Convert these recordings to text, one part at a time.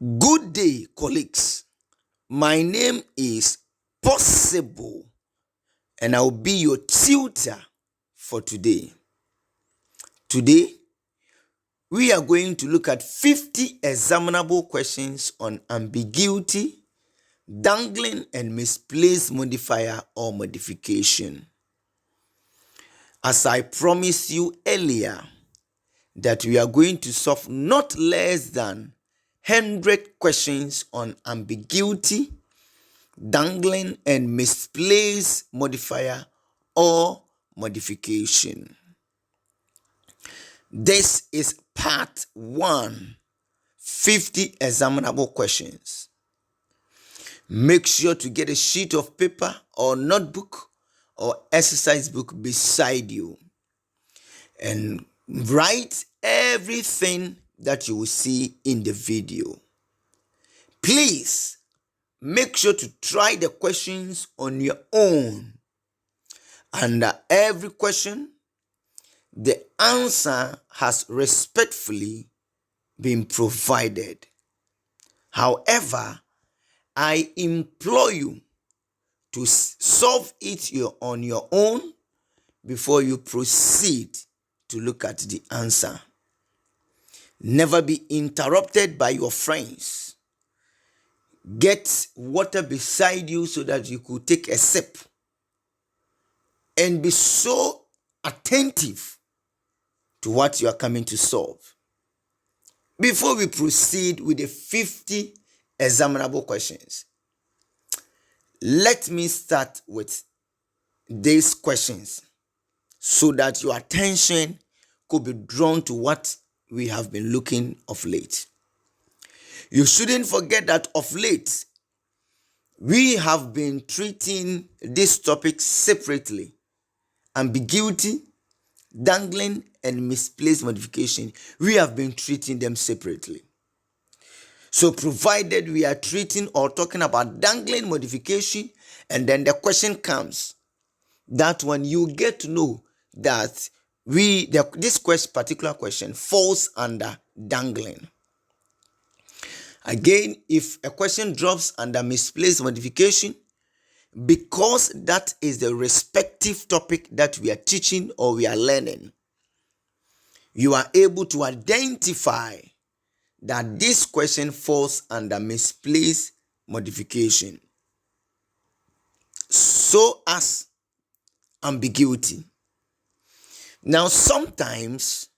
Good day, colleagues. My name is Possible, and I'll be your tutor for today. Today, we are going to look at 50 examinable questions on ambiguity, dangling, and misplaced modifier or modification. As I promised you earlier, that we are going to solve not less than 100 questions on ambiguity, dangling, and misplaced modifier or modification. This is part 1, 50 examinable questions. Make sure to get a sheet of paper or notebook or exercise book beside you and write everything that you will see in the video. Please make sure to try the questions on your own. Under every question, the answer has respectfully been provided. However, I implore you to solve it on your own before you proceed to look at the answer. Never be interrupted by your friends. Get water beside you so that you could take a sip. And be so attentive to what you are coming to solve. Before we proceed with the 50 examinable questions, let me start with these questions so that your attention could be drawn to what we have been looking of late. You shouldn't forget that of late, we have been treating this topic separately. Ambiguity, dangling, and misplaced modification, we have been treating them separately. So provided we are treating or talking about dangling modification, and then the question comes, that when you get to know that this particular question falls under dangling. Again, if a question drops under misplaced modification, because that is the respective topic that we are teaching or we are learning, you are able to identify that this question falls under misplaced modification. So as ambiguity. Now, sometimes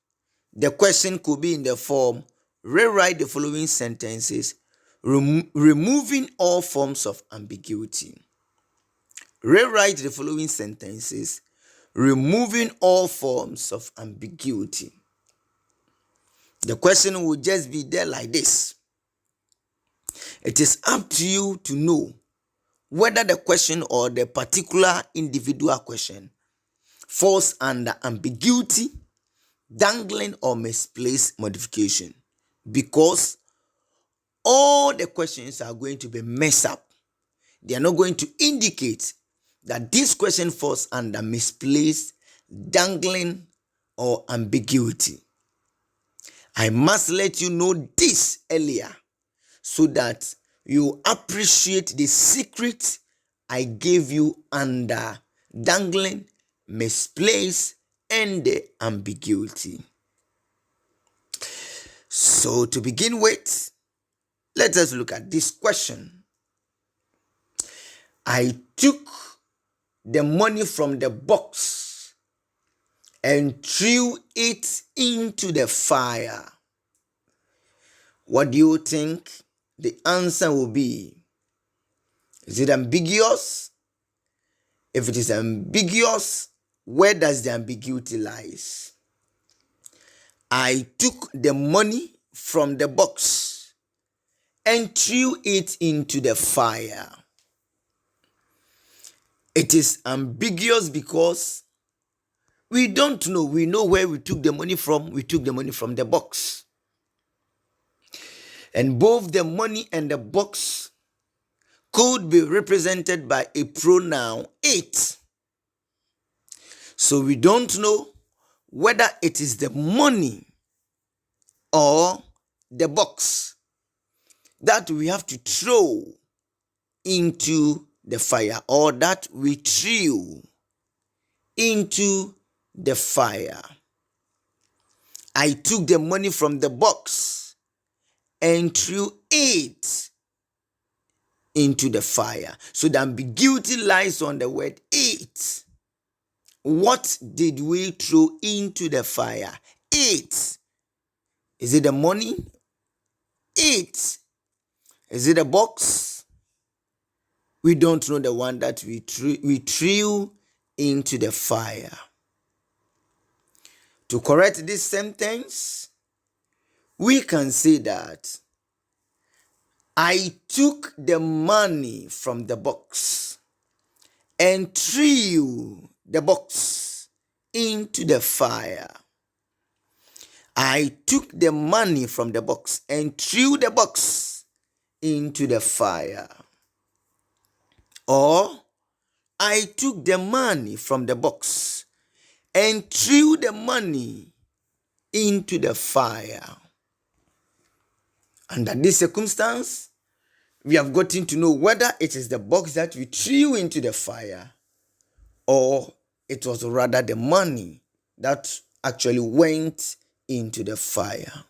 the question could be in the form, rewrite the following sentences, removing all forms of ambiguity. Rewrite the following sentences, removing all forms of ambiguity. The question will just be there like this. It is up to you to know whether the question or the particular individual question falls under ambiguity, dangling, or misplaced modification, because all the questions are going to be messed up. They are not going to indicate that this question falls under misplaced, dangling, or ambiguity. I must let you know this earlier so that you appreciate the secret I gave you under dangling, misplaced, and the ambiguity. So to begin with, let us look at this question. I took the money from the box and threw it into the fire. What do you think the answer will be? Is it ambiguous? If it is ambiguous, where does the ambiguity lies? I took the money from the box and threw it into the fire. It is ambiguous because we don't know. We know where we took the money from. We took the money from the box. And both the money and the box could be represented by a pronoun it. So we don't know whether it is the money or the box that we have to throw into the fire, or that we threw into the fire. I took the money from the box and threw it into the fire. So the ambiguity lies on the word it. What did we throw into the fire? It. Is it the money? It. Is it a box? We don't know the one that we threw into the fire. To correct this sentence, we can say that I took the money from the box and threw the box into the fire. I took the money from the box and threw the box into the fire. Or, I took the money from the box and threw the money into the fire. Under this circumstance, we have gotten to know whether it is the box that we threw into the fire, or it was rather the money that actually went into the fire.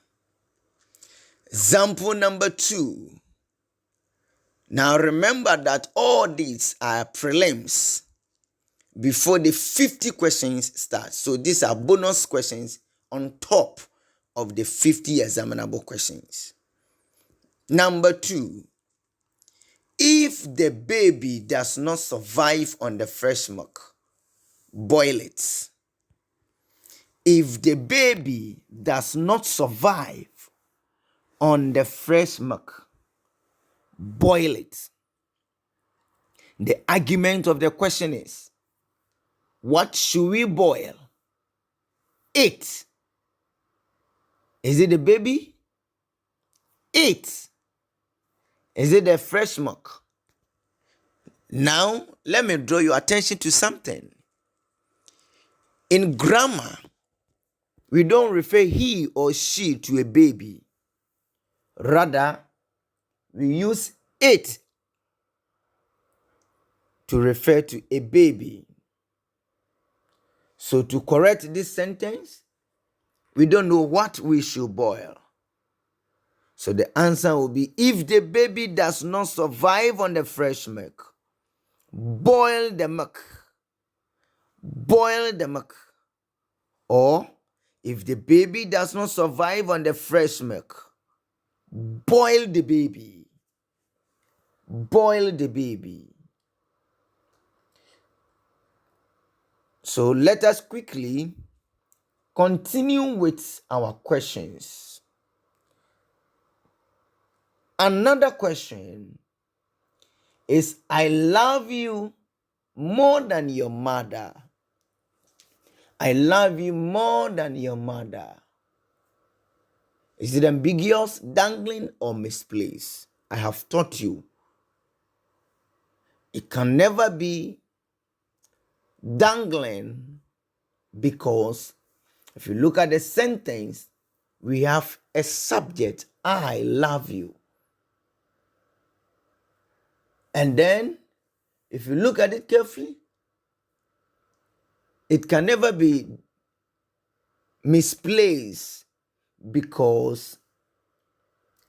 Example number 2. Now remember that all these are prelims before the 50 questions start. So these are bonus questions on top of the 50 examinable questions. Number 2. If the baby does not survive on the fresh milk, boil it. If the baby does not survive on the fresh milk, boil it. The argument of the question is, what should we boil? It. Is it the baby? It. Is it the fresh milk? Now, let me draw your attention to something. In grammar, we don't refer he or she to a baby. Rather, we use it to refer to a baby. So to correct this sentence, we don't know what we should boil. So the answer will be, if the baby does not survive on the fresh milk, boil the milk. Boil the milk. Or, if the baby does not survive on the fresh milk, boil the baby. Boil the baby. So let us quickly continue with our questions. Another question is, I love you more than your mother. I love you more than your mother. Is it ambiguous, dangling, or misplaced? I have taught you. It can never be dangling, because if you look at the sentence, we have a subject, I love you. And then, if you look at it carefully, it can never be misplaced, because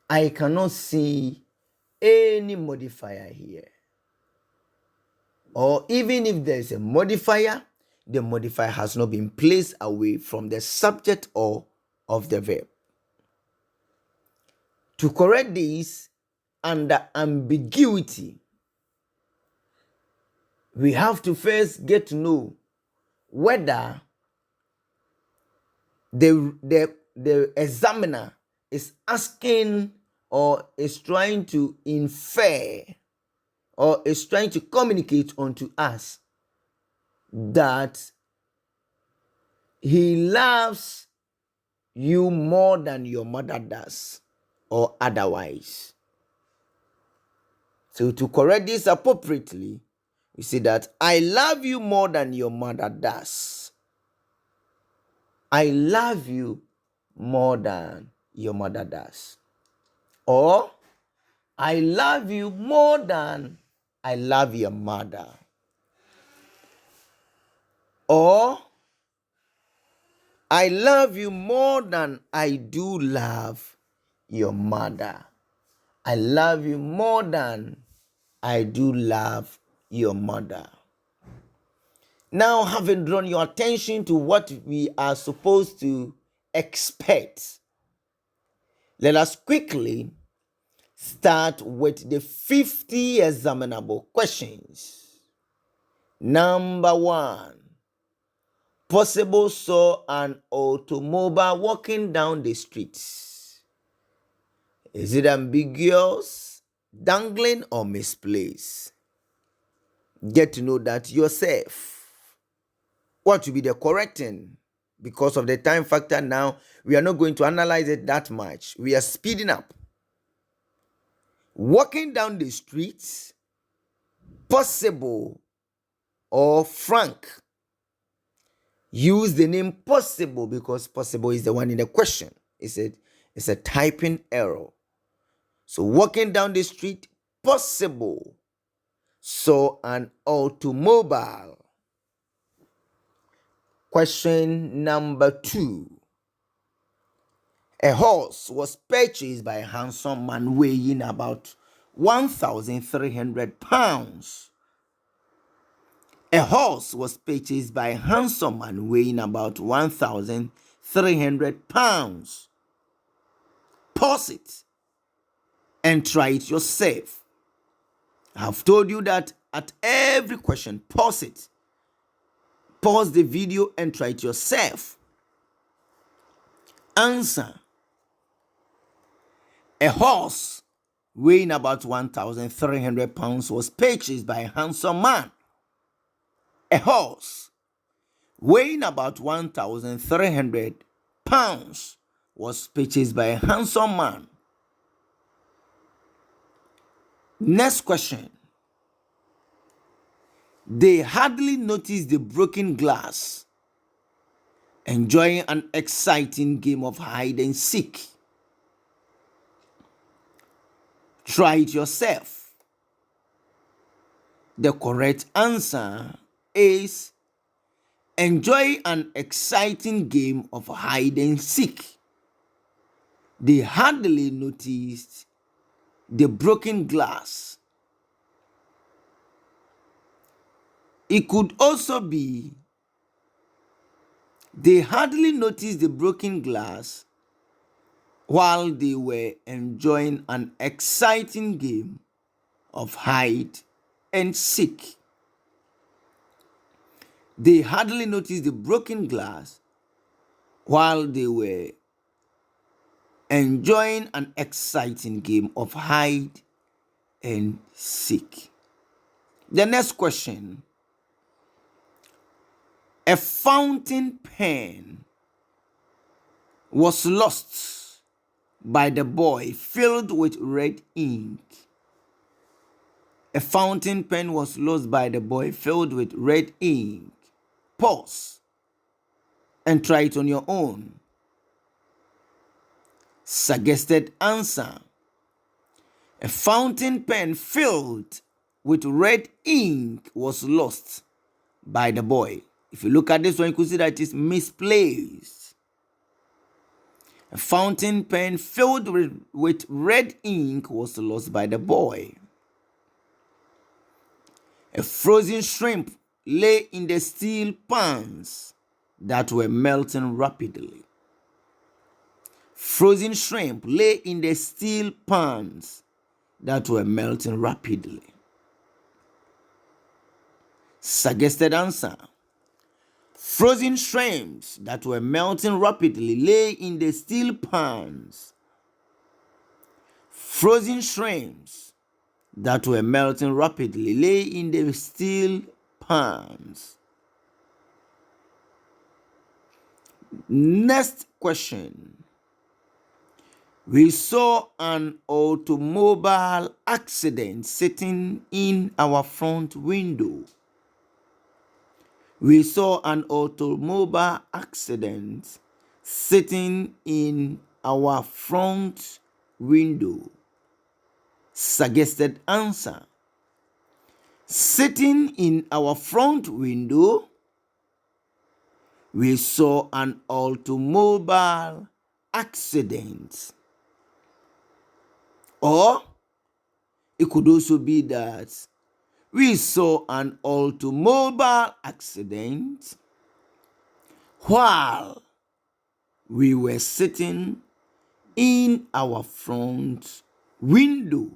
I cannot see any modifier here. Or even if there is a modifier, the modifier has not been placed away from the subject or of the verb. To correct this, under ambiguity, we have to first get to know whether the examiner is asking or is trying to infer or is trying to communicate unto us that he loves you more than your mother does, or otherwise. So to correct this appropriately, we say that I love you more than your mother does. I love you more than your mother does. Or I love you more than I love your mother. Or, I love you more than I do love your mother. I love you more than I do love your mother. Now, having drawn your attention to what we are supposed to expect, let us quickly start with the 50 examinable questions. Number 1. Possible saw an automobile walking down the street. Is it ambiguous, dangling, or misplaced? Get to know that yourself. What will be the correct thing? Because of the time factor now, we are not going to analyze it that much. We are speeding up. Walking down the street, possible or frank. Use the name possible because possible is the one in the question. It's a typing error. So walking down the street, possible saw an automobile. Question number 2. A horse was purchased by a handsome man weighing about 1,300 pounds. A horse was purchased by a handsome man weighing about 1,300 pounds. Pause it and try it yourself. I've told you that at every question, pause it. Pause the video and try it yourself. Answer. A horse weighing about 1,300 pounds was purchased by a handsome man. A horse weighing about 1,300 pounds was purchased by a handsome man. Next question. They hardly noticed the broken glass, enjoying an exciting game of hide and seek. Try it yourself. The correct answer is enjoy an exciting game of hide and seek. They hardly noticed the broken glass. It could also be they hardly noticed the broken glass while they were enjoying an exciting game of hide and seek. They hardly noticed the broken glass while they were enjoying an exciting game of hide and seek. The next question. A fountain pen was lost by the boy filled with red ink. A fountain pen was lost by the boy filled with red ink. Pause and try it on your own. Suggested answer. A fountain pen filled with red ink was lost by the boy. If you look at this one, you could see that it is misplaced. A fountain pen filled with red ink was lost by the boy. A frozen shrimp lay in the steel pans that were melting rapidly. Frozen shrimp lay in the steel pans that were melting rapidly. Suggested answer. Frozen shrimps that were melting rapidly lay in the steel pans. Frozen shrimps that were melting rapidly lay in the steel pans. Next question. We saw an automobile accident sitting in our front window. We saw an automobile accident sitting in our front window. Suggested answer. Sitting in our front window, we saw an automobile accident. Or it could also be that we saw an automobile accident while we were sitting in our front window.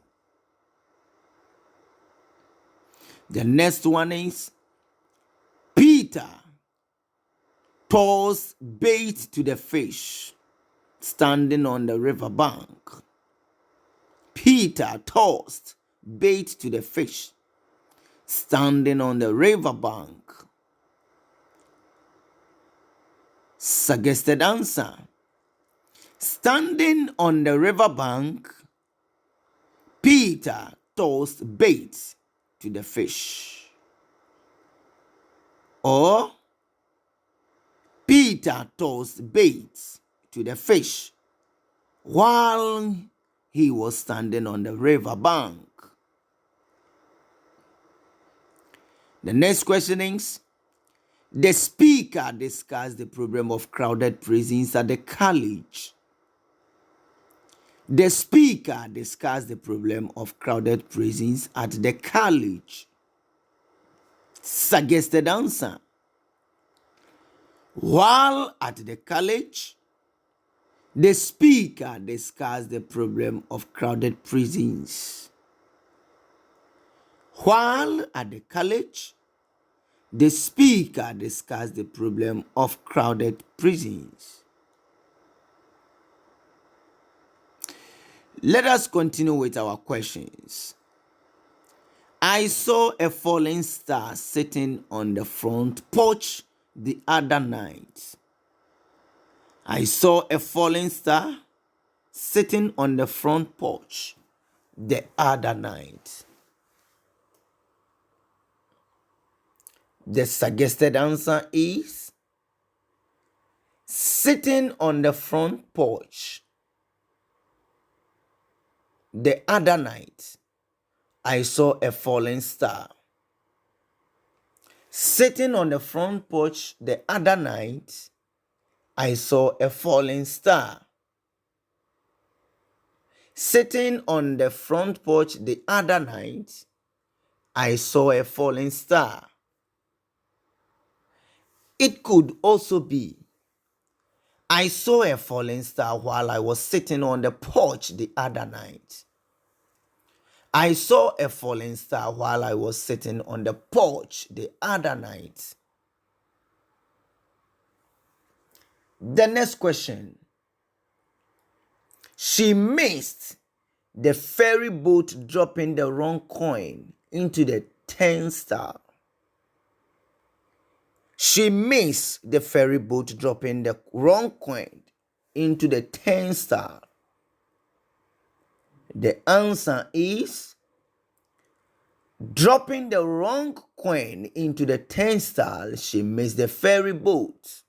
The next one is Peter tossed bait to the fish standing on the riverbank. Peter tossed bait to the fish standing on the riverbank. Suggested answer. Standing on the riverbank, Peter tossed bait to the fish. Or Peter tossed bait to the fish while he was standing on the riverbank. The next question is, the speaker discussed the problem of crowded prisons at the college. The speaker discussed the problem of crowded prisons at the college. Suggested answer. While at the college, the speaker discussed the problem of crowded prisons. While at the college, the speaker discussed the problem of crowded prisons. Let us continue with our questions. I saw a falling star sitting on the front porch the other night. I saw a falling star sitting on the front porch the other night. The suggested answer is sitting on the front porch the other night. I saw a falling star. Sitting on the front porch the other night, I saw a falling star. Sitting on the front porch the other night, I saw a falling star. It could also be, I saw a falling star while I was sitting on the porch the other night. I saw a falling star while I was sitting on the porch the other night. The next question. She missed the ferry boat dropping the wrong coin into the turnstile. She missed the ferry boat dropping the wrong coin into the turnstile. The answer is dropping the wrong coin into the turnstile. She missed the ferry boat.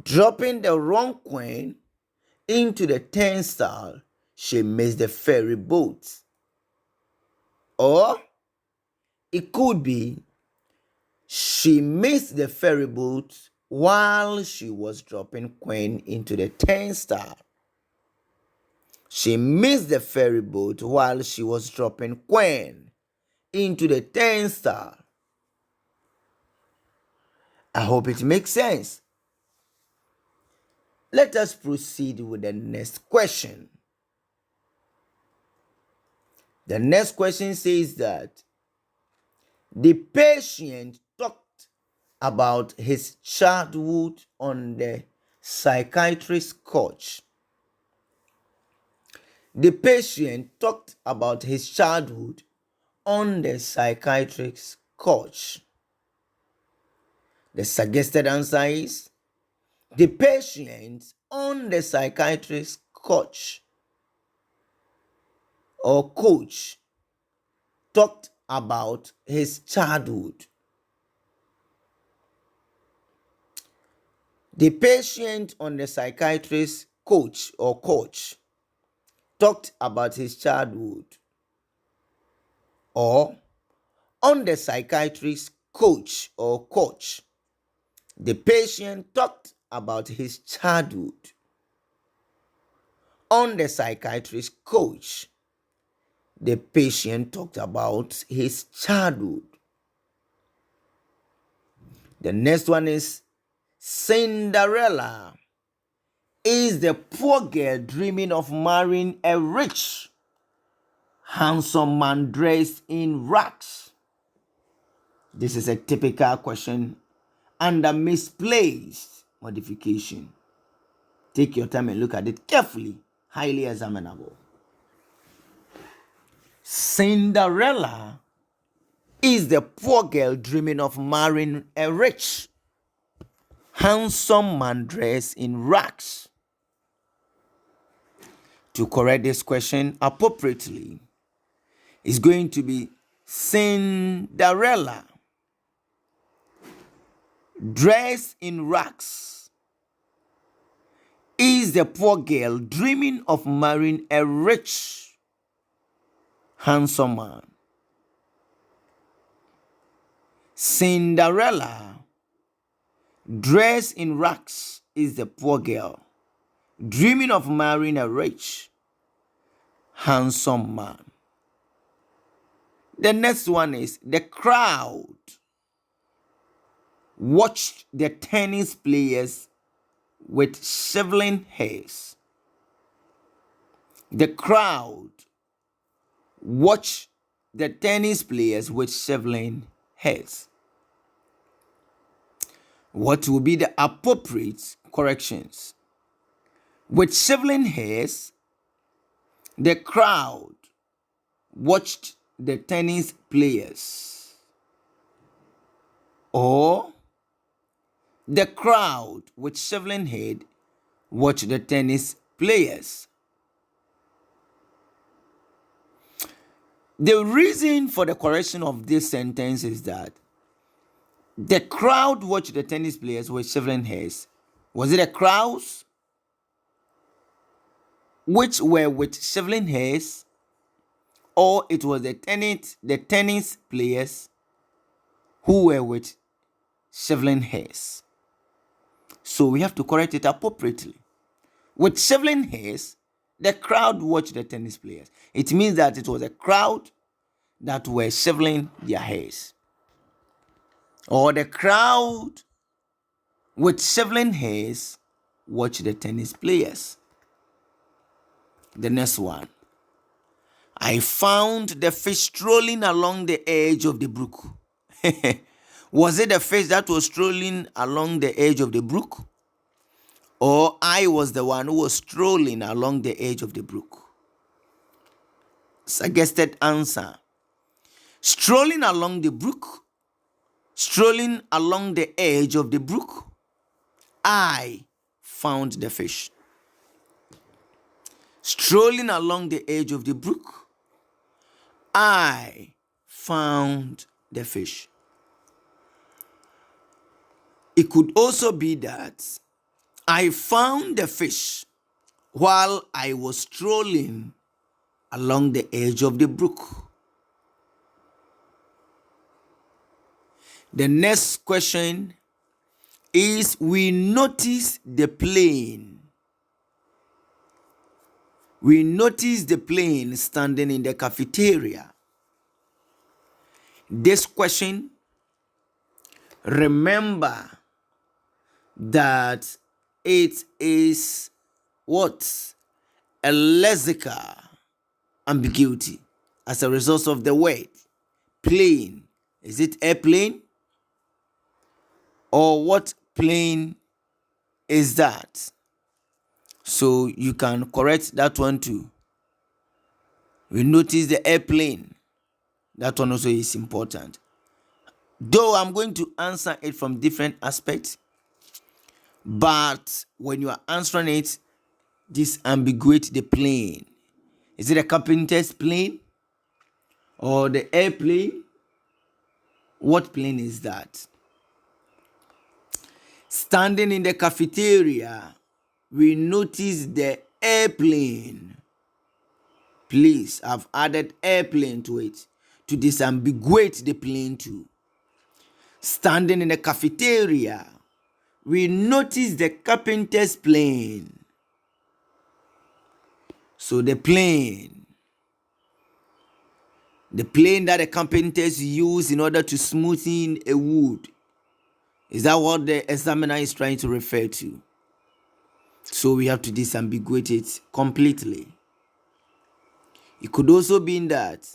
Dropping the wrong coin into the turnstile. She missed the ferry boat. Or it could be she missed the ferry boat while she was dropping coin into the turnstile. She missed the ferry boat while she was dropping coin into the turnstile. I hope it makes sense. Let us proceed with the next question. The next question says that the patient talked about his childhood on the psychiatrist's couch. The patient talked about his childhood on the psychiatrist's couch. The suggested answer is the patient on the psychiatrist's couch or couch talked about his childhood. The patient on the psychiatrist's couch or couch talked about his childhood. Or on the psychiatrist's coach or coach, the patient talked about his childhood. On the psychiatrist's coach, the patient talked about his childhood. The next one is Cinderella is the poor girl dreaming of marrying a rich, handsome man dressed in rags. This is a typical question under misplaced modification. Take your time and look at it carefully. Highly examinable. Cinderella is the poor girl dreaming of marrying a rich, handsome man dressed in rags. To correct this question appropriately is going to be Cinderella dressed in rags is the poor girl dreaming of marrying a rich, handsome man. Cinderella dressed in rags is the poor girl dreaming of marrying a rich, handsome man. The next one is the crowd watched the tennis players with shriveling hairs. The crowd watched the tennis players with shriveling hairs. What will be the appropriate corrections? With shriveling hairs, the crowd watched the tennis players. Or the crowd with shriveling head watched the tennis players. The reason for the correction of this sentence is that the crowd watched the tennis players with shriveling hairs. Was it the crowds which were with shriveling hairs, or it was the tennis players who were with shriveling hairs? So we have to correct it appropriately. With shriveling hairs, the crowd watched the tennis players. It means that it was a crowd that were shriveling their hairs. Or the crowd with shriveling hairs watched the tennis players. The next one. I found the fish strolling along the edge of the brook. Was it the fish that was strolling along the edge of the brook? Or I was the one who was strolling along the edge of the brook? Suggested answer. Strolling along the brook. Strolling along the edge of the brook. I found the fish. Strolling along the edge of the brook. I found the fish. It could also be that I found the fish while I was strolling along the edge of the brook. The next question is, we notice the plane. We notice the plane standing in the cafeteria. This question, remember that it is what? A lexical ambiguity as a result of the word plane. Is it airplane? Or what plane is that? So you can correct that one too. We notice the airplane. That one also is important. Though I'm going to answer it from different aspects, but when you are answering it, disambiguate the plane. Is it a carpenter's plane or the airplane? What plane is that? Standing in the cafeteria, we notice the airplane. Please, I've added airplane to it to disambiguate the plane too. Standing in the cafeteria, we notice the carpenter's plane. So the plane that the carpenters use in order to smoothen a wood. Is that what the examiner is trying to refer to? So we have to disambiguate it completely. It could also be that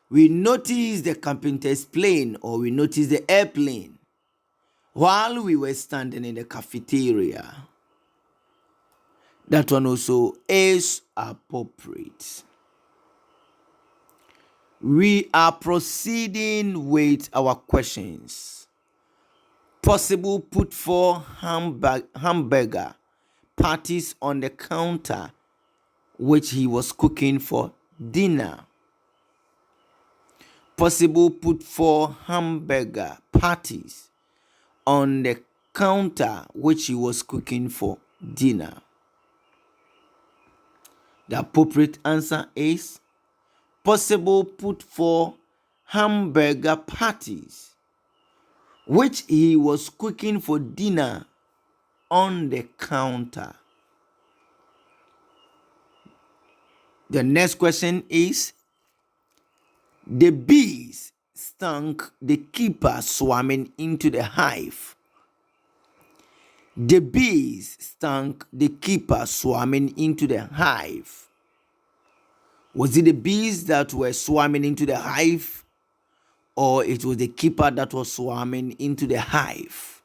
we notice the carpenter's plane, or we notice the airplane while we were standing in the cafeteria. That one also is appropriate. We are proceeding with our questions. Possible put 4 hamburger patties on the counter which he was cooking for dinner. Possible put 4 hamburger patties on the counter which he was cooking for dinner. The appropriate answer is possible put 4 hamburger patties which he was cooking for dinner on the counter. The next question is, the bees stung the keeper swarming into the hive. The bees stung the keeper swarming into the hive. Was it the bees that were swarming into the hive, or it was the keeper that was swarming into the hive?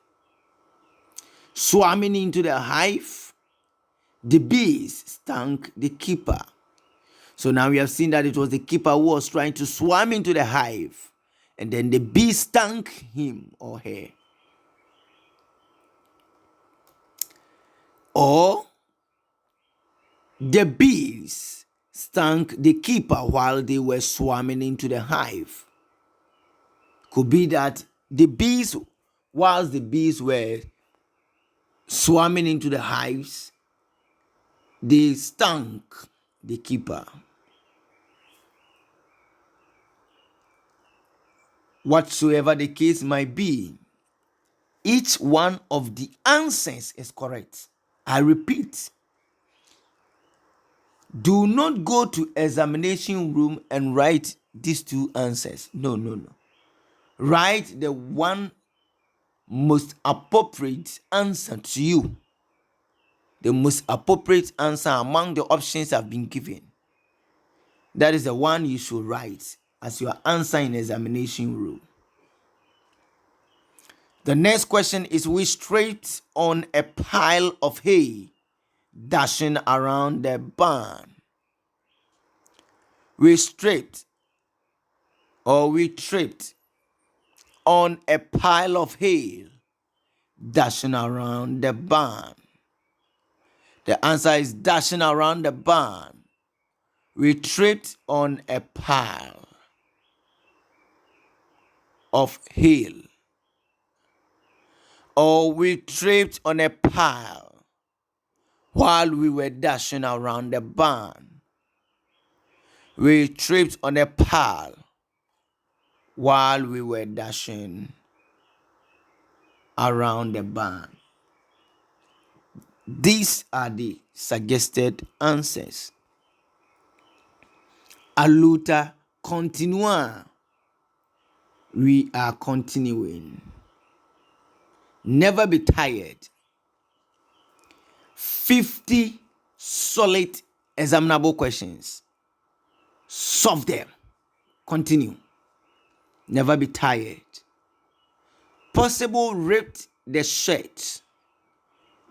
Swarming into the hive, the bees stung the keeper. So now we have seen that it was the keeper who was trying to swarm into the hive, and then the bee stung him or her. Or the bees stung the keeper while they were swarming into the hive. Could be that the bees, whilst the bees were swarming into the hives, they stung the keeper. Whatsoever the case might be, each one of the answers is correct. I repeat, do not go to examination room and write these 2 answers. No. Write the one most appropriate answer to you. The most appropriate answer among the options have been given. That is the one you should write as your answer in examination room. The next question is, we straight on a pile of hay dashing around the barn. We tripped on a pile of hay dashing around the barn. The answer is dashing around the barn. We tripped on a pile of hay. Or we tripped on a pile while we were dashing around the barn. We tripped on a pile while we were dashing around the barn. These are the suggested answers. Aluta continua. We are continuing. Never be tired. 50 solid examinable questions. Solve them. Continue. Never be tired. Possible ripped the shirt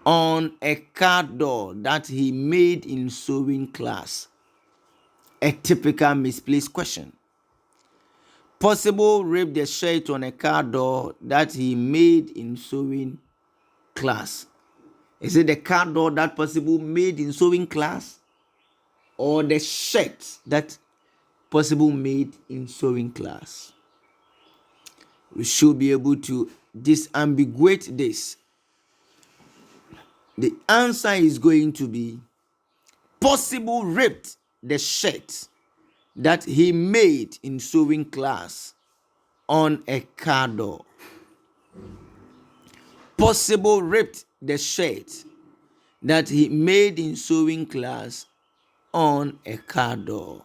on a car door that he made in sewing class. A typical misplaced question. Possible ripped the shirt on a car door that he made in sewing class. Is it the car door that possible made in sewing class, or the shirt that possible made in sewing class? We should be able to disambiguate this. The answer is going to be possible ripped the shirt that he made in sewing class on a car door. Possible ripped the shirt that he made in sewing class on a car door.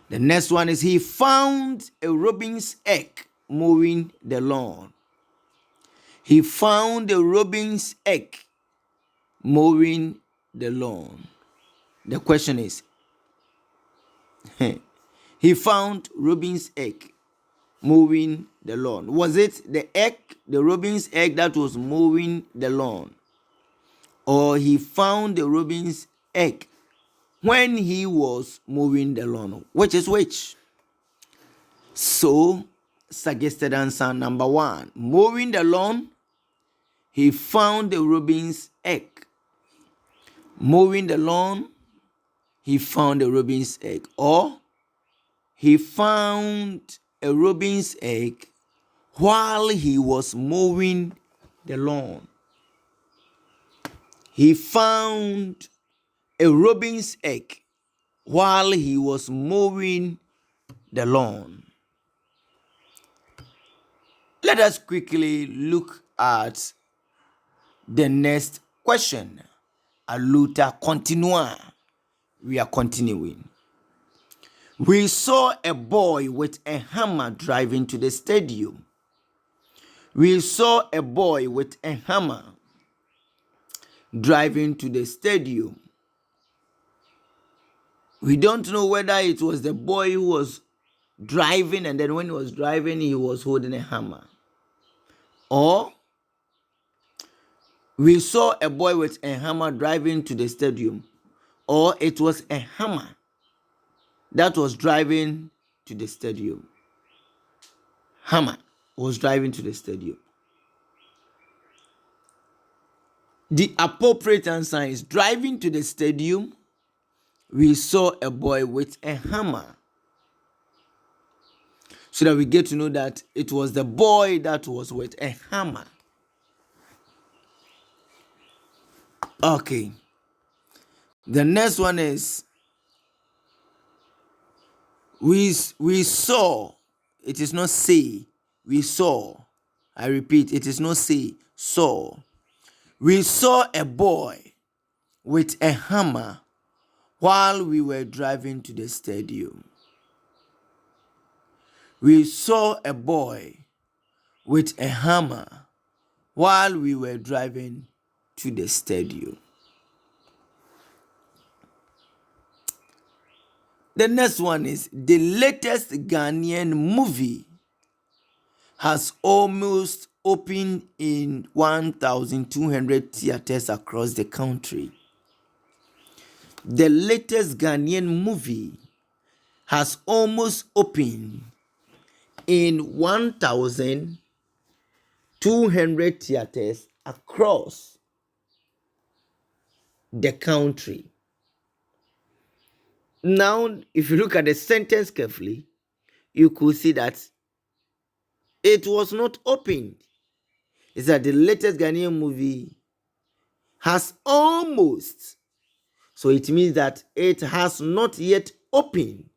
The next one is he found a robin's egg mowing the lawn. He found a robin's egg mowing the lawn. The question is, he found robin's egg mowing the lawn. Was it the egg, the robin's egg that was mowing the lawn? Or he found the robin's egg when he was mowing the lawn? Which is which? So, suggested answer number 1. Mowing the lawn, he found the robin's egg. Mowing the lawn, he found a robin's egg. Or he found a robin's egg while he was mowing the lawn. He found a robin's egg while he was mowing the lawn. Let us quickly look at the next question. Aluta continua. We are continuing. We saw a boy with a hammer driving to the stadium. We saw a boy with a hammer driving to the stadium. We don't know whether it was the boy who was driving, and then when he was driving, he was holding a hammer. Or we saw a boy with a hammer driving to the stadium. Or it was a hammer that was driving to the stadium. Hammer was driving to the stadium. The appropriate answer is driving to the stadium. We saw a boy with a hammer. So that we get to know that it was the boy that was with a hammer. Okay. The next one is we saw. It is not say. We saw. I repeat, it is not say, saw. We saw a boy with a hammer while we were driving to the stadium. We saw a boy with a hammer while we were driving to the stadium. The next one is the latest Ghanaian movie has almost opened in 1,200 theaters across the country. The latest Ghanaian movie has almost opened in 1,200 theaters across the country. Now, if you look at the sentence carefully, you could see that it was not opened. It's that the latest Ghanaian movie has almost. So it means that it has not yet opened,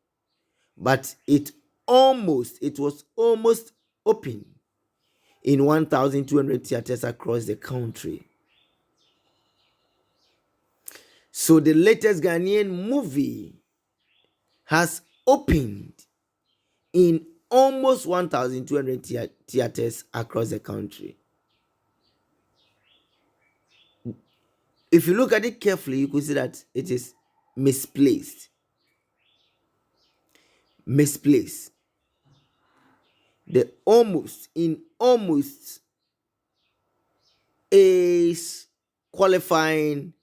but it was almost open in 1,200 theaters across the country. So the latest Ghanaian movie has opened in almost 1,200 theaters across the country. If you look at it carefully, you could see that it is misplaced. Misplaced. The almost in almost is qualifying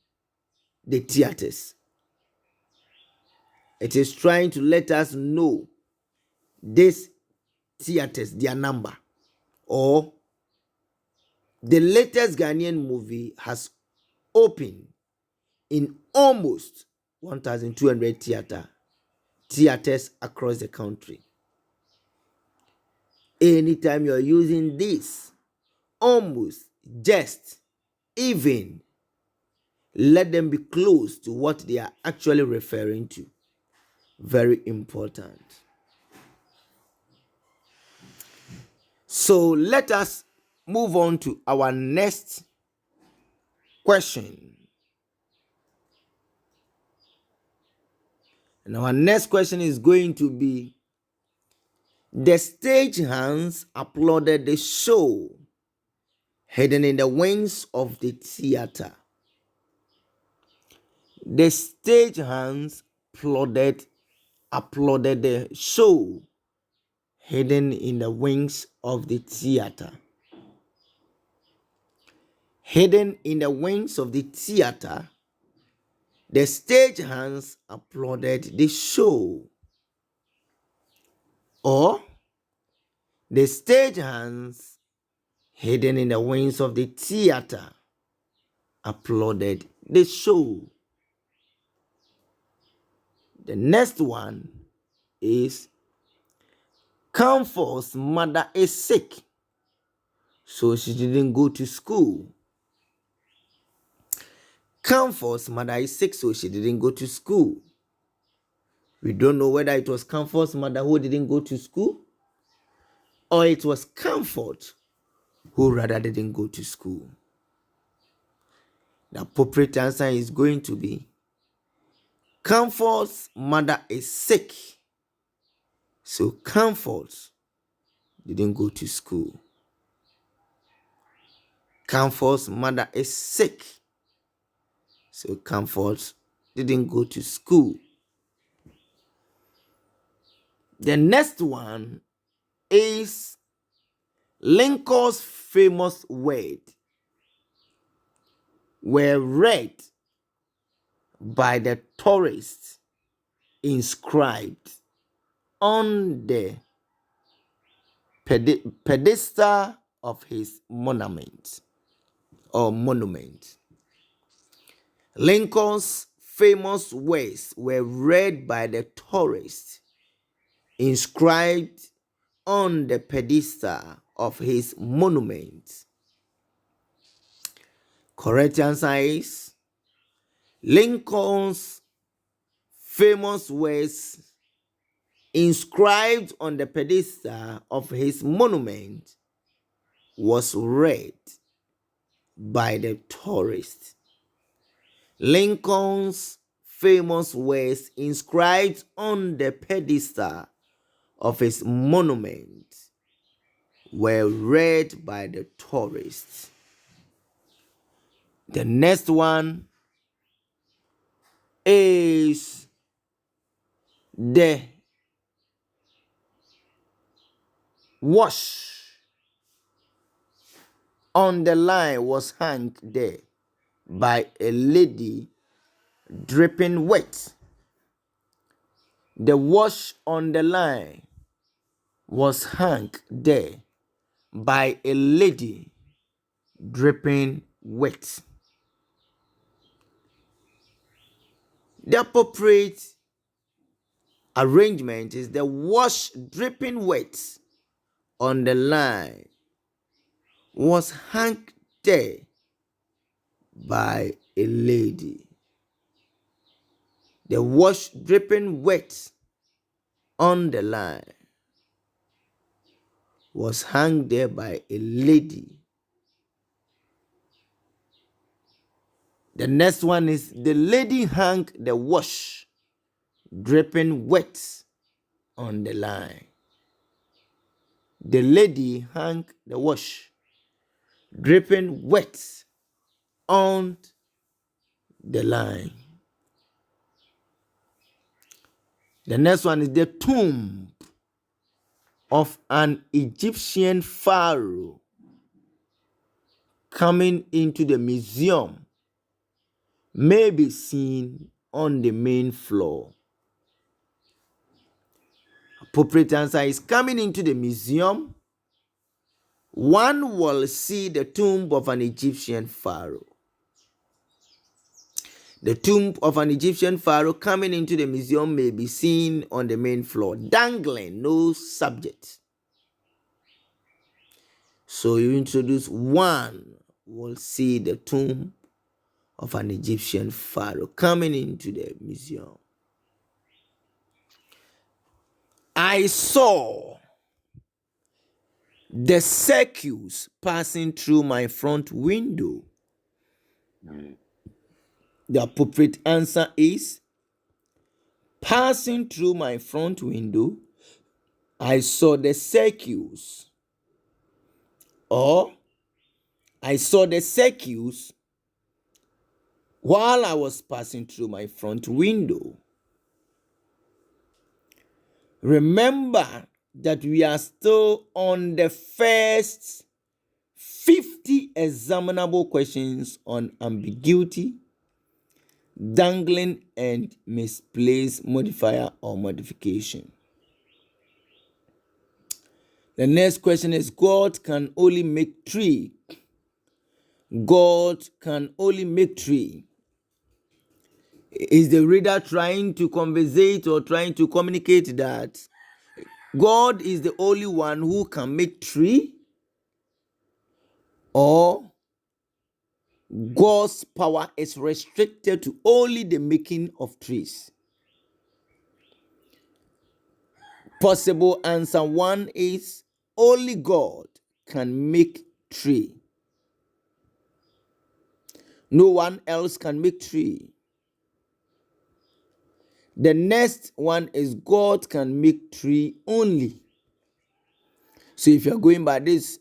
the theaters. It is trying to let us know these theaters, their number, or the latest Ghanaian movie has opened in almost 1,200 theaters across the country. Anytime you're using this, almost, just, even, let them be close to what they are actually referring to. Very important. So let us move on to our next question. And our next question is going to be: the stage hands applauded the show hidden in the wings of the theater. The stage hands applauded the show hidden in the wings of the theater. Hidden in the wings of the theater, the stage hands applauded the show. Or, the stage hands hidden in the wings of the theater applauded the show. The next one is: Comfort's mother is sick, so she didn't go to school. Comfort's mother is sick, so she didn't go to school. We don't know whether it was Comfort's mother who didn't go to school, or it was Comfort who rather didn't go to school. The appropriate answer is going to be: Comfort's mother is sick, so Comfort didn't go to school. Comfort's mother is sick, so Comfort didn't go to school. The next one is: Lincoln's famous words were read by the tourists inscribed on the pedestal of his monument or monument. Lincoln's famous words were read by the tourists inscribed on the pedestal of his monument. Correct answer is: Lincoln's famous words inscribed on the pedestal of his monument was read by the tourists. Lincoln's famous words inscribed on the pedestal of his monument were read by the tourists. The next one is: the wash on the line was hung there by a lady dripping wet. The wash on the line was hung there by a lady dripping wet. The appropriate arrangement is: the wash dripping wet on the line was hung there by a lady. The wash dripping wet on the line was hung there by a lady. The next one is: the lady hung the wash dripping wet on the line. The lady hung the wash dripping wet on the line. The next one is: the tomb of an Egyptian pharaoh coming into the museum may be seen on the main floor. Appropriate answer is: coming into the museum, one will see the tomb of an Egyptian pharaoh. The tomb of an Egyptian pharaoh coming into the museum may be seen on the main floor. Dangling, no subject. So you introduce: one will see the tomb of an Egyptian pharaoh coming into the museum. I saw the circles passing through my front window. The appropriate answer is passing through my front window. I saw the circles, or I saw the circles while I was passing through my front window. Remember that we are still on the first 50 examinable questions on ambiguity, dangling, and misplaced modifier or modification. The next question is, God can only make three. God can only make three. Is the reader trying to conversate or trying to communicate that God is the only one who can make three? Or God's power is restricted to only the making of trees? Possible answer one is only God can make tree. No one else can make tree. The next one is God can make tree only. So if you're going by this,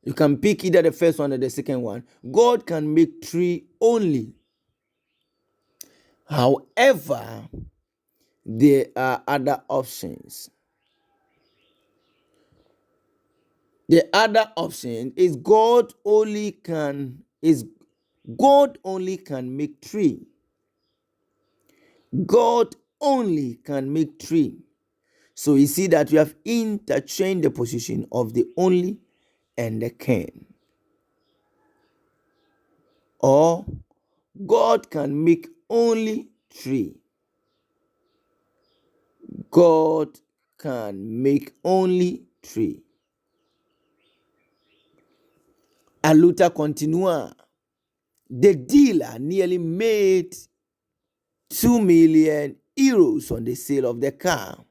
you can pick either the first one or the second one. God can make tree only. However, there are other options. The other option is God only can make tree. God only can make tree. So you see that we have interchanged the position of the only and the can. Or God can make only tree. God can make only tree. A luta continua. The dealer nearly made 2 million euros on the sale of the car.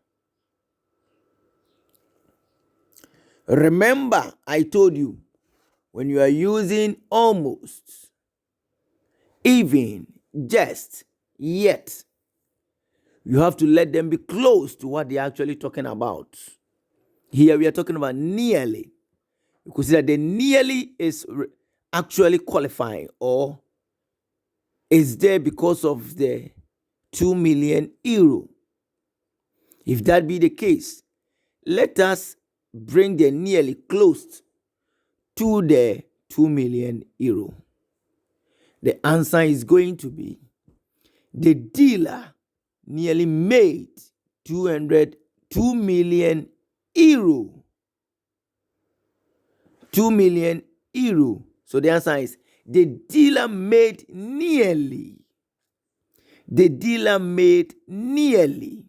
Remember, I told you, when you are using almost, even, just, yet, you have to let them be close to what they're actually talking about. Here we are talking about nearly. You could see that the nearly is actually qualifying or is there because of the 2 million euro. If that be the case, let us bring the nearly close to the 2 million euro. The answer is going to be the dealer nearly made 2 million euro. 2 million euro. So the answer is the dealer made nearly. The dealer made nearly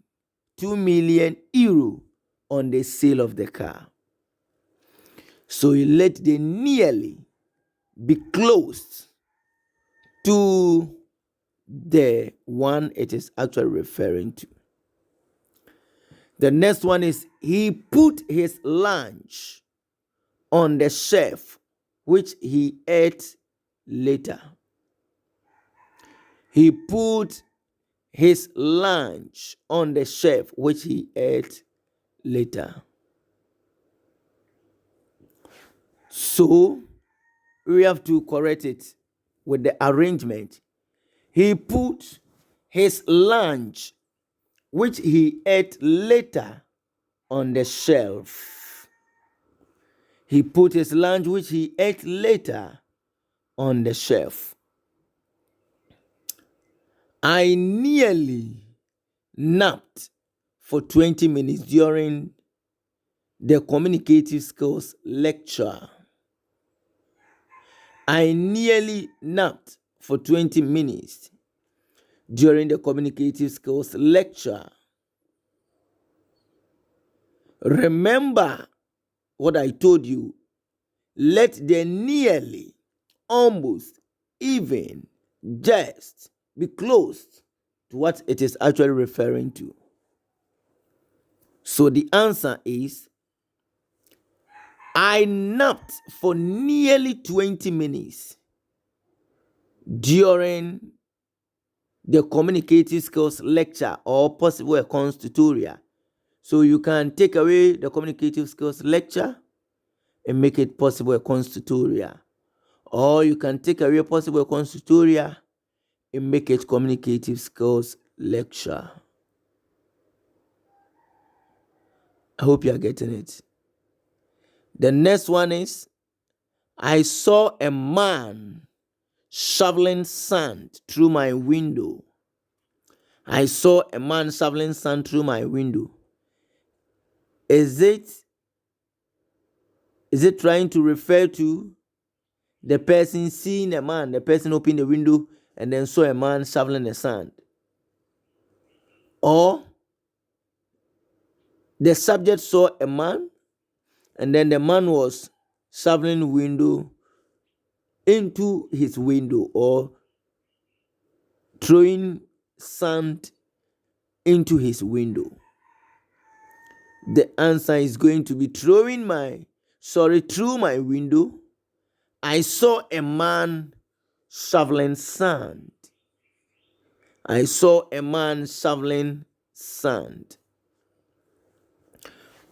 2 million euro on the sale of the car. So you let the nearly be closed to the one it is actually referring to. The next one is he put his lunch on the shelf, which he ate later. He put his lunch on the shelf, which he ate later. So we have to correct it with the arrangement. He put his lunch, which he ate later, on the shelf. He put his lunch, which he ate later, on the shelf. I nearly napped for 20 minutes during the communicative skills lecture. I nearly napped for 20 minutes during the communicative skills lecture. Remember what I told you. Let the nearly, almost, even, just be close to what it is actually referring to. So the answer is, I napped for nearly 20 minutes during the communicative skills lecture, or possible a cons tutorial. So you can take away the communicative skills lecture and make it possible a cons tutorial. Or you can take away possible a cons tutorial and make it communicative skills lecture. I hope you are getting it. The next one is, I saw a man shoveling sand through my window. I saw a man shoveling sand through my window. Is it trying to refer to the person seeing a man, the person opened the window and then saw a man shoveling the sand? Or the subject saw a man and then the man was shoveling window into his window, or throwing sand into his window? The answer is going to be through my window. I saw a man shoveling sand. I saw a man shoveling sand.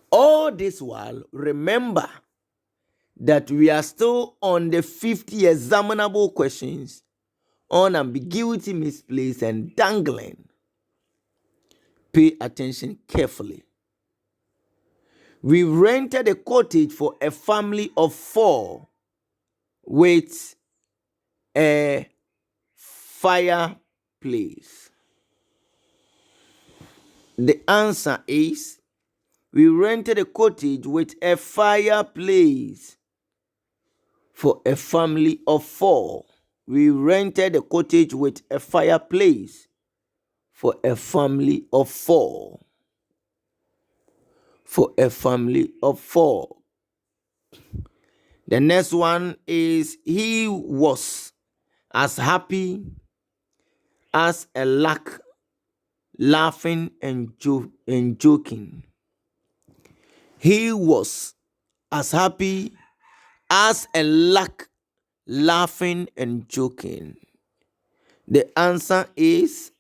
All this while, remember that we are still on the 50 examinable questions on ambiguity, misplaced, and dangling. Pay attention carefully. We rented a cottage for a family of 4 with a fireplace. The answer is, we rented a cottage with a fireplace for a family of 4. We rented a cottage with a fireplace for a family of 4. For a family of 4. The next one is, he was as happy as a lark, laughing and joking. He was as happy as a lark, laughing and joking. The answer is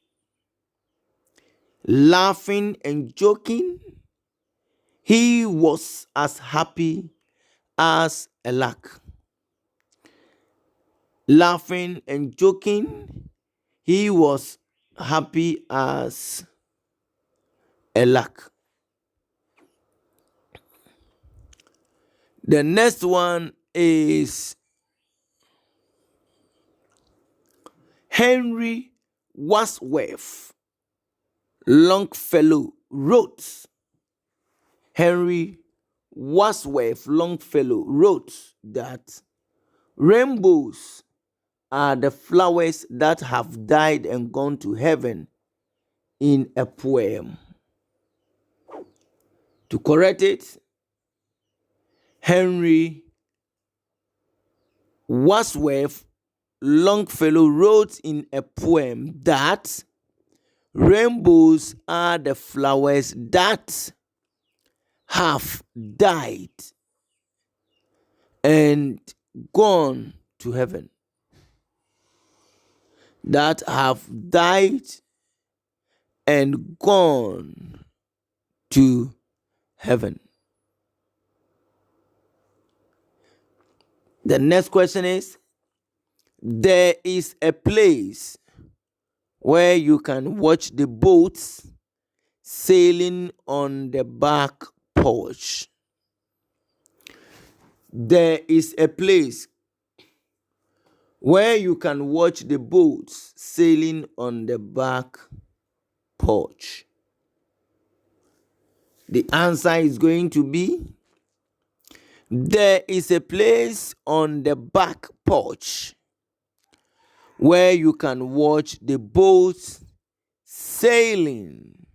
laughing and joking. He was as happy as a lark. Laughing and joking. He was happy as a lark. The next one is, Henry Wadsworth Longfellow wrote. Henry Wadsworth Longfellow wrote that rainbows are the flowers that have died and gone to heaven in a poem. To correct it, Henry Wadsworth Longfellow wrote in a poem that rainbows are the flowers that have died and gone to heaven. That have died and gone to heaven. The next question is, there is a place where you can watch the boats sailing on the back porch. There is a place where you can watch the boats sailing on the back porch. The answer is going to be, there is a place on the back porch where you can watch the boats sailing.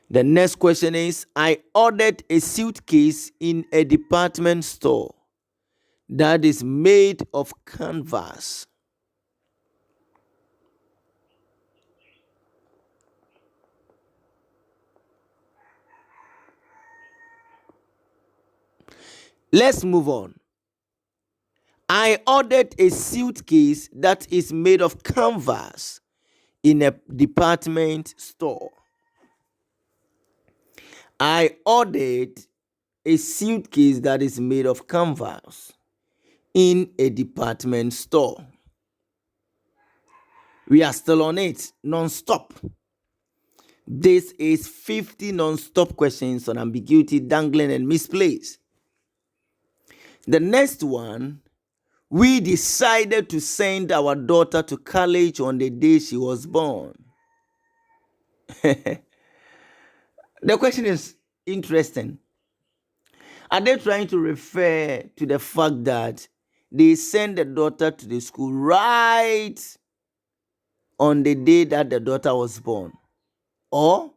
The next question is, I ordered a suitcase in a department store that is made of canvas. Let's move on. I ordered a suitcase that is made of canvas in a department store. I ordered a suitcase that is made of canvas in a department store. We are still on it, non-stop. This is 50 non-stop questions on ambiguity, dangling, and misplaced. The next one, we decided to send our daughter to college on the day she was born. The question is interesting. Are they trying to refer to the fact that they sent the daughter to the school right on the day that the daughter was born? Or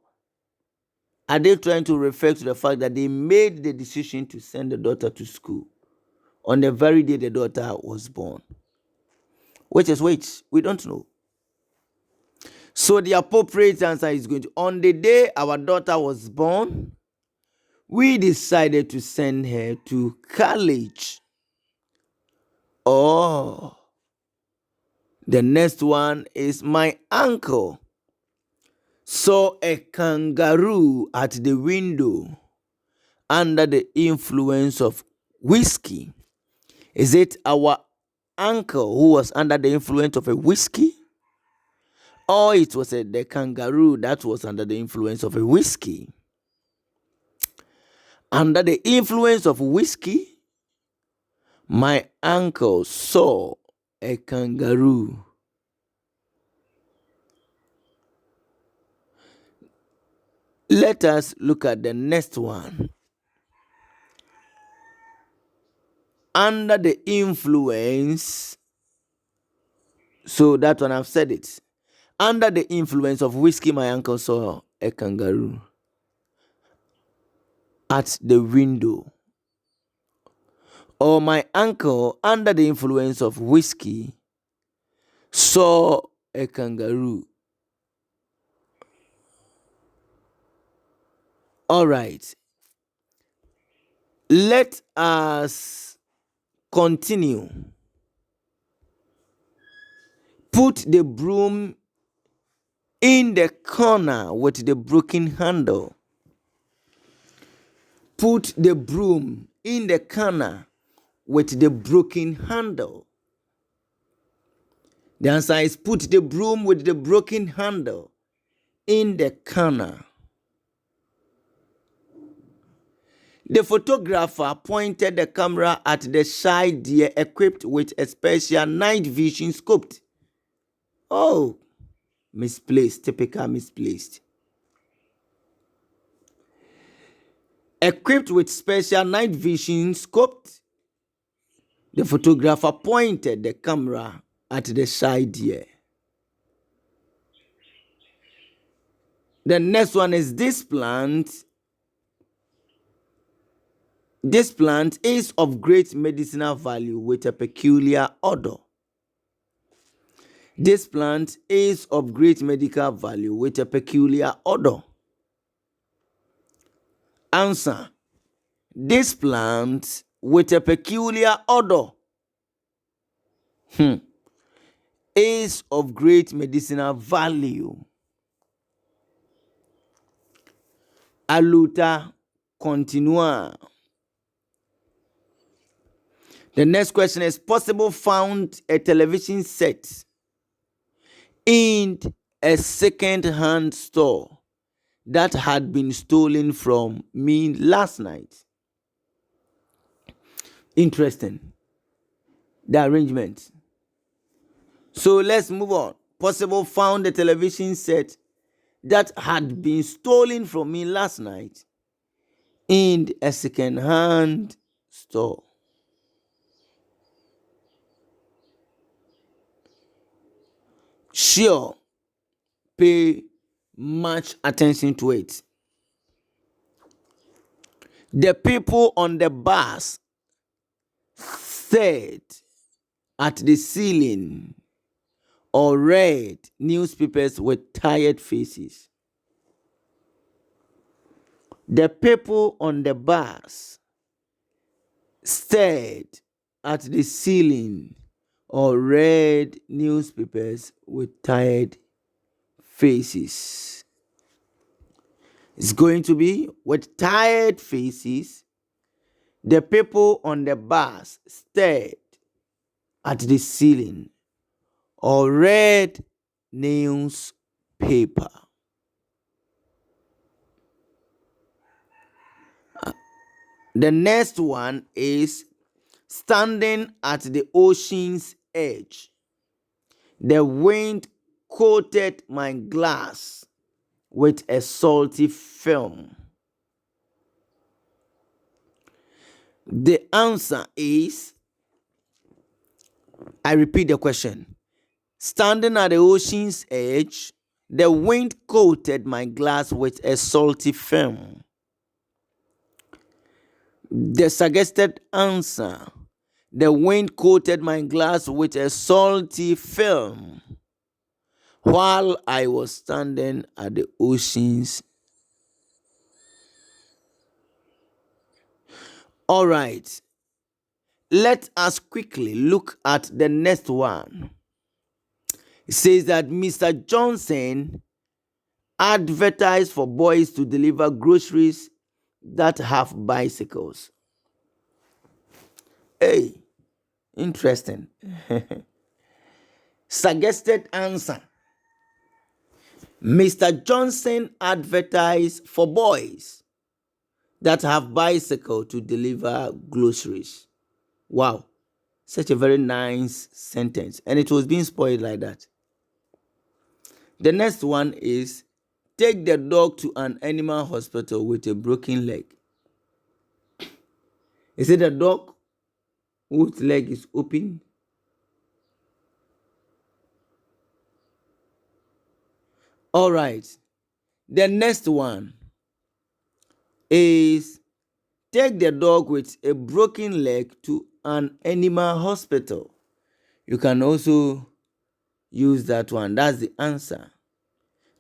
are they trying to refer to the fact that they made the decision to send the daughter to school on the very day the daughter was born? Which is which? We don't know. So the appropriate answer is going to, on the day our daughter was born, we decided to send her to college. Oh, the next one is my uncle saw a kangaroo at the window under the influence of whiskey. Is it our uncle who was under the influence of a whiskey? Or it was the kangaroo that was under the influence of a whiskey? Under the influence of whiskey, my uncle saw a kangaroo. Let us look at the next one. Under the influence, so that one I've said it. Under the influence of whiskey, my uncle saw a kangaroo at the window. Or my uncle, under the influence of whiskey, saw a kangaroo. All right. Let us continue. Put the broom in the corner with the broken handle. Put the broom in the corner with the broken handle. The answer is put the broom with the broken handle in the corner. The photographer pointed the camera at the shy deer equipped with a special night vision scope. Oh, misplaced, typical misplaced. Equipped with special night vision scope, the photographer pointed the camera at the shy deer. The next one is this plant. This plant is of great medicinal value with a peculiar odor. This plant is of great medical value with a peculiar odor. Answer. This plant with a peculiar odor is of great medicinal value. Aluta continua. The next question is possible found a television set in a second-hand store that had been stolen from me last night. Interesting. The arrangement. So let's move on. Possible found a television set that had been stolen from me last night in a second-hand store. Sure, pay much attention to it. The people on the bus stared at the ceiling or read newspapers with tired faces. The people on the bus stared at the ceiling or read newspapers with tired faces? It's going to be with tired faces. The people on the bus stared at the ceiling or read newspaper. The next one is standing at the ocean's edge. The wind coated my glass with a salty film. The answer is, I repeat the question. Standing at the ocean's edge, the wind coated my glass with a salty film. The suggested answer: the wind coated my glass with a salty film while I was standing at the ocean's. All right, let us quickly look at the next one. It says that Mr. Johnson advertised for boys to deliver groceries that have bicycles. Hey, interesting. Suggested answer: Mr. Johnson advertised for boys that have bicycle to deliver groceries. Wow, such a very nice sentence, and it was being spoiled like that. The next one is take the dog to an animal hospital with a broken leg. Is it a dog whose leg is open? All right. The next one is take the dog with a broken leg to an animal hospital. You can also use that one. That's the answer.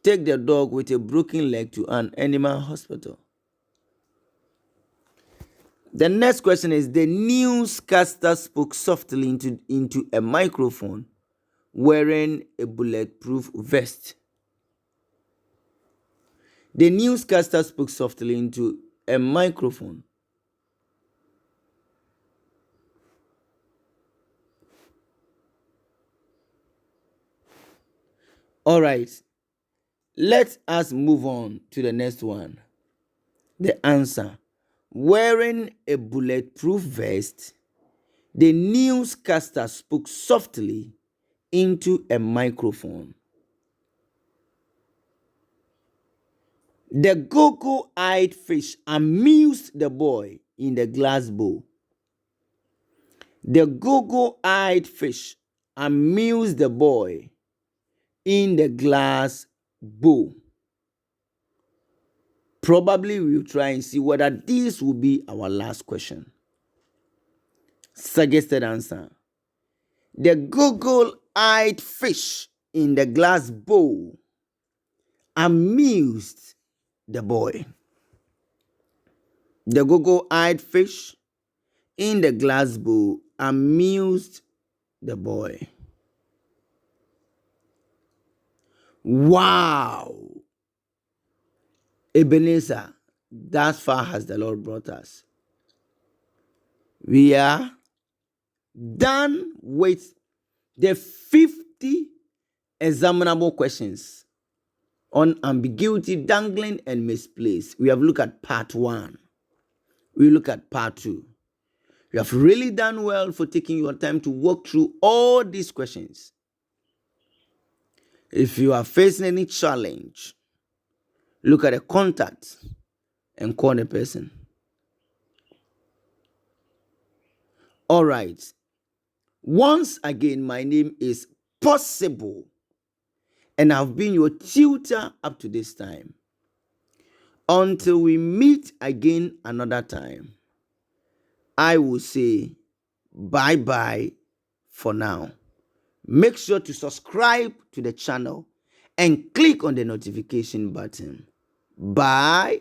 Take the dog with a broken leg to an animal hospital. The next question is the newscaster spoke softly into a microphone wearing a bulletproof vest. The newscaster spoke softly into a microphone. All right, let us move on to the next one. The answer: wearing a bulletproof vest, the newscaster spoke softly into a microphone. The goggle-eyed fish amused the boy in the glass bowl. The goggle-eyed fish amused the boy in the glass bowl. Probably we'll try and see whether this will be our last question. Suggested answer: the goggle-eyed fish in the glass bowl amused the boy. The goggle-eyed fish in the glass bowl amused the boy. Wow! Ebenezer, thus far has the Lord brought us. We are done with the 50 examinable questions on ambiguity, dangling, and misplaced. We have looked at part 1. We look at part 2. You have really done well for taking your time to walk through all these questions. If you are facing any challenge, look at the contact and call the person. All right. Once again, my name is Possible, and I've been your tutor up to this time. Until we meet again another time, I will say bye-bye for now. Make sure to subscribe to the channel and click on the notification button. Bye.